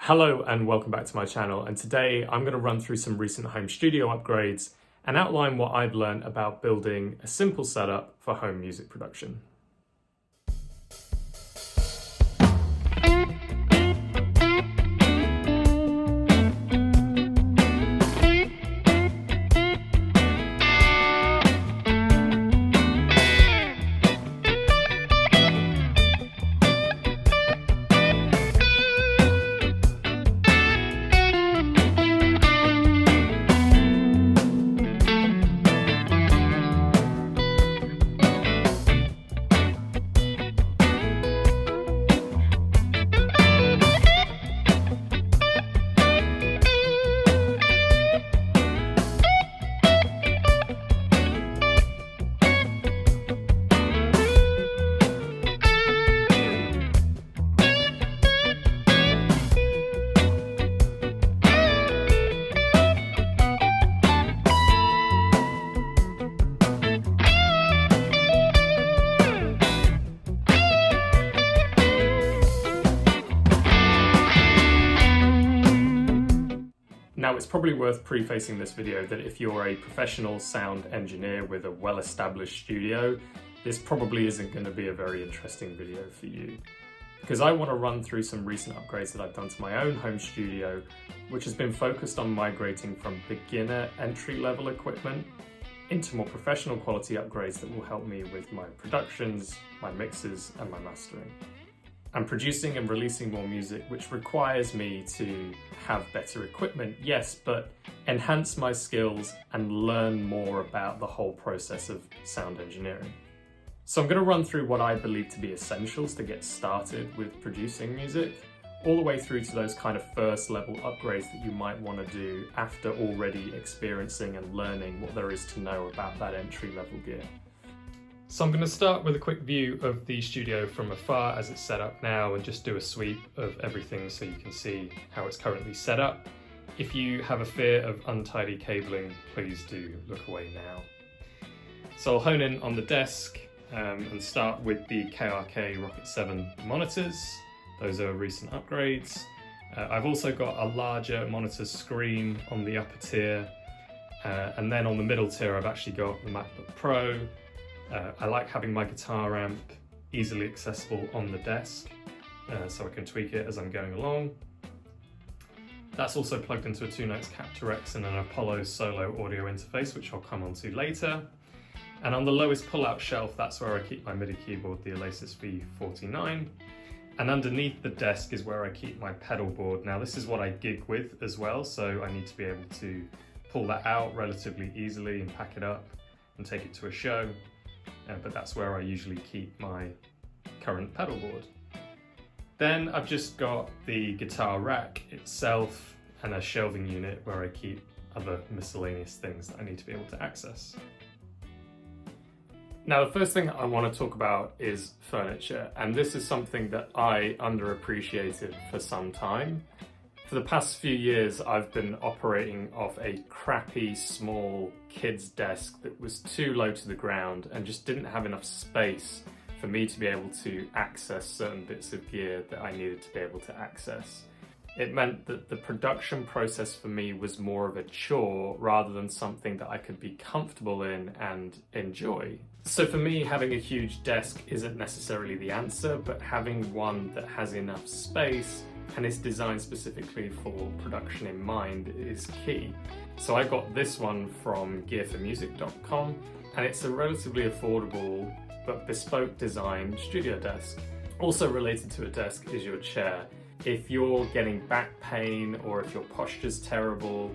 Hello and welcome back to my channel, and today I'm going to run through some recent home studio upgrades and outline what I've learned about building a simple setup for home music production. Now, it's probably worth prefacing this video that if you're a professional sound engineer with a well-established studio, this probably isn't going to be a very interesting video for you. Because I want to run through some recent upgrades that I've done to my own home studio, which has been focused on migrating from beginner entry-level equipment into more professional quality upgrades that will help me with my productions, my mixes, and my mastering. I'm producing and releasing more music, which requires me to have better equipment, yes, but enhance my skills and learn more about the whole process of sound engineering. So I'm going to run through what I believe to be essentials to get started with producing music, all the way through to those kind of first level upgrades that you might want to do after already experiencing and learning what there is to know about that entry level gear. So I'm going to start with a quick view of the studio from afar as it's set up now and just do a sweep of everything so you can see how it's currently set up. If you have a fear of untidy cabling, please do look away now. So I'll hone in on the desk and start with the KRK Rokit 7 monitors. Those are recent upgrades. I've also got a larger monitor screen on the upper tier, and then on the middle tier I've actually got the Macbook Pro. I like having my guitar amp easily accessible on the desk, so I can tweak it as I'm going along. That's also plugged into a Torpedo Captor X and an Apollo solo audio interface, which I'll come on to later. And on the lowest pull-out shelf, that's where I keep my MIDI keyboard, the Alesis V49. And underneath the desk is where I keep my pedal board. Now this is what I gig with as well, so I need to be able to pull that out relatively easily and pack it up and take it to a show. But that's where I usually keep my current pedal board. Then I've just got the guitar rack itself and a shelving unit where I keep other miscellaneous things that I need to be able to access. Now, the first thing I want to talk about is furniture, and this is something that I underappreciated for some time. For the past few years, I've been operating off a crappy, small kid's desk that was too low to the ground and just didn't have enough space for me to be able to access certain bits of gear that I needed to be able to access. It meant that the production process for me was more of a chore rather than something that I could be comfortable in and enjoy. So for me, having a huge desk isn't necessarily the answer, but having one that has enough space and is designed specifically for production in mind is key. So I got this one from gearformusic.com, and it's a relatively affordable but bespoke design studio desk. Also related to a desk is your chair. If you're getting back pain or if your posture's terrible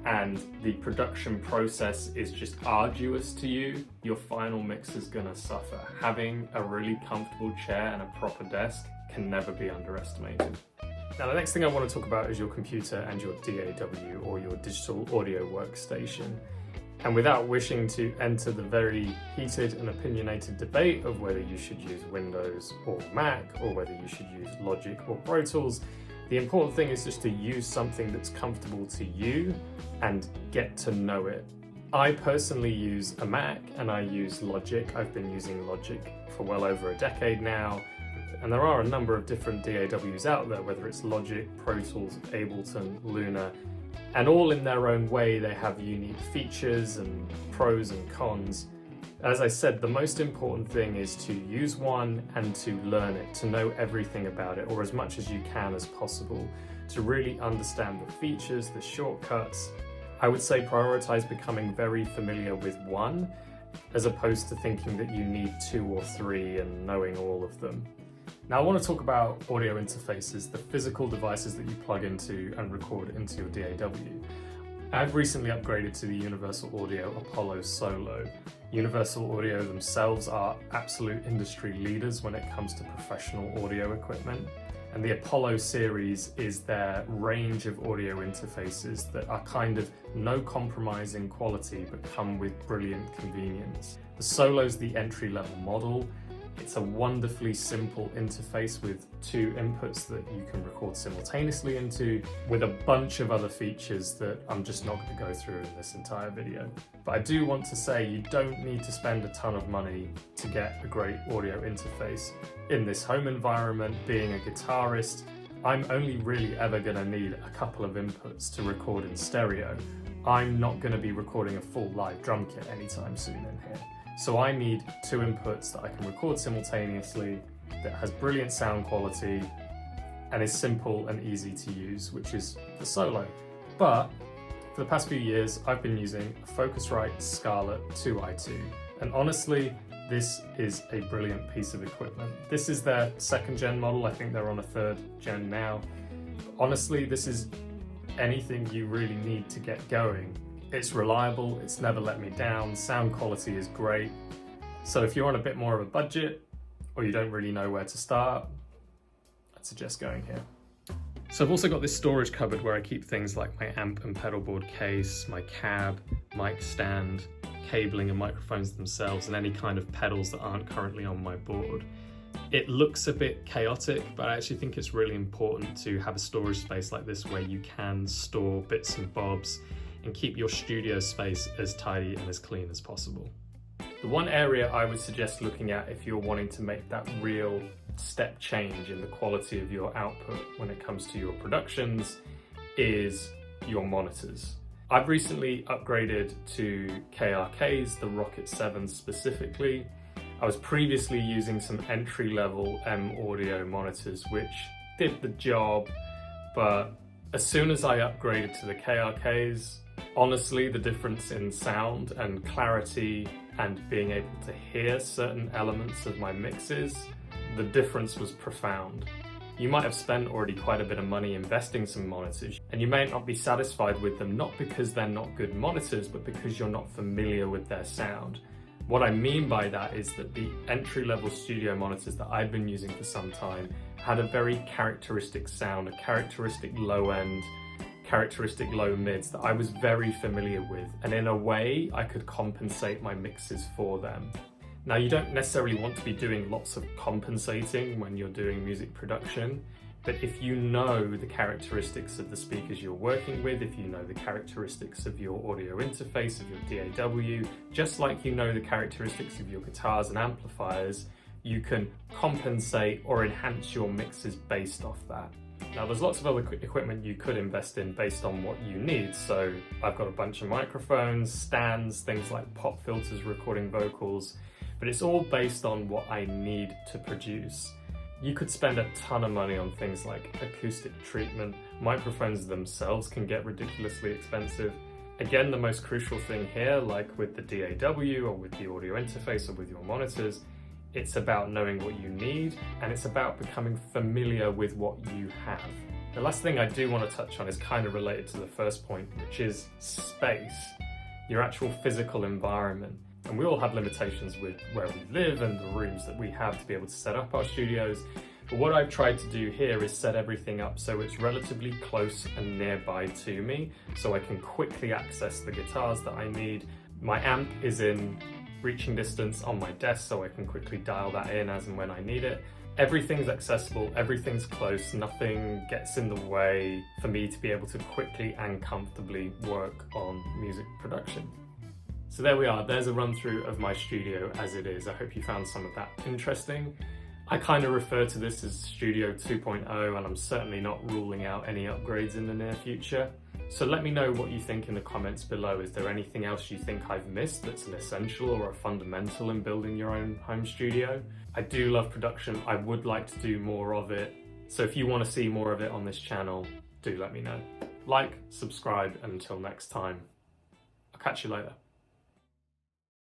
and the production process is just arduous to you, your final mix is gonna suffer. Having a really comfortable chair and a proper desk can never be underestimated. Now, the next thing I want to talk about is your computer and your DAW, or your digital audio workstation. And without wishing to enter the very heated and opinionated debate of whether you should use Windows or Mac, or whether you should use Logic or Pro Tools, the important thing is just to use something that's comfortable to you and get to know it. I personally use a Mac and I use Logic. I've been using Logic for well over a decade now. And there are a number of different DAWs out there, whether it's Logic, Pro Tools, Ableton, Luna, and all in their own way they have unique features and pros and cons. As I said, the most important thing is to use one and to learn it, to know everything about it, or as much as you can as possible, to really understand the features, the shortcuts. I would say prioritize becoming very familiar with one, as opposed to thinking that you need 2 or 3 and knowing all of them. Now I want to talk about audio interfaces, the physical devices that you plug into and record into your DAW. I've recently upgraded to the Universal Audio Apollo Solo. Universal Audio themselves are absolute industry leaders when it comes to professional audio equipment. And the Apollo series is their range of audio interfaces that are kind of no compromise in quality but come with brilliant convenience. The Solo's the entry-level model. It's a wonderfully simple interface with 2 inputs that you can record simultaneously into, with a bunch of other features that I'm just not going to go through in this entire video. But I do want to say you don't need to spend a ton of money to get a great audio interface. In this home environment, being a guitarist, I'm only really ever going to need a couple of inputs to record in stereo. I'm not going to be recording a full live drum kit anytime soon in here. So I need 2 inputs that I can record simultaneously, that has brilliant sound quality and is simple and easy to use, which is the Solo. But for the past few years, I've been using a Focusrite Scarlett 2i2. And honestly, this is a brilliant piece of equipment. This is their 2nd gen model. I think they're on a 3rd gen now. Honestly, this is anything you really need to get going. It's reliable, it's never let me down, sound quality is great. So if you're on a bit more of a budget, or you don't really know where to start, I'd suggest going here. So I've also got this storage cupboard where I keep things like my amp and pedal board case, my cab, mic stand, cabling and microphones themselves, and any kind of pedals that aren't currently on my board. It looks a bit chaotic, but I actually think it's really important to have a storage space like this where you can store bits and bobs and keep your studio space as tidy and as clean as possible. The one area I would suggest looking at if you're wanting to make that real step change in the quality of your output when it comes to your productions is your monitors. I've recently upgraded to KRKs, the Rokit 7 specifically. I was previously using some entry-level M Audio monitors which did the job, but as soon as I upgraded to the KRKs, honestly, the difference in sound and clarity and being able to hear certain elements of my mixes, the difference was profound. You might have spent already quite a bit of money investing some monitors, and you may not be satisfied with them, not because they're not good monitors, but because you're not familiar with their sound. What I mean by that is that the entry-level studio monitors that I've been using for some time had a very characteristic sound, a characteristic low end, characteristic low mids that I was very familiar with, and in a way I could compensate my mixes for them. Now, you don't necessarily want to be doing lots of compensating when you're doing music production, but if you know the characteristics of the speakers you're working with, if you know the characteristics of your audio interface, of your DAW, just like you know the characteristics of your guitars and amplifiers, you can compensate or enhance your mixes based off that. Now, there's lots of other equipment you could invest in based on what you need. So I've got a bunch of microphones, stands, things like pop filters, recording vocals, but it's all based on what I need to produce. You could spend a ton of money on things like acoustic treatment. Microphones themselves can get ridiculously expensive. Again, the most crucial thing here, like with the DAW or with the audio interface or with your monitors, it's about knowing what you need, and it's about becoming familiar with what you have. The last thing I do want to touch on is kind of related to the first point, which is space, your actual physical environment. And we all have limitations with where we live and the rooms that we have to be able to set up our studios. But what I've tried to do here is set everything up so it's relatively close and nearby to me, so I can quickly access the guitars that I need. My amp is in reaching distance on my desk, so I can quickly dial that in as and when I need it. Everything's accessible, everything's close, nothing gets in the way for me to be able to quickly and comfortably work on music production. So there we are, there's a run through of my studio as it is. I hope you found some of that interesting. I kind of refer to this as Studio 2.0, and I'm certainly not ruling out any upgrades in the near future. So let me know what you think in the comments below. Is there anything else you think I've missed that's an essential or a fundamental in building your own home studio? I do love production. I would like to do more of it. So if you want to see more of it on this channel, do let me know. Like, subscribe, and until next time, I'll catch you later.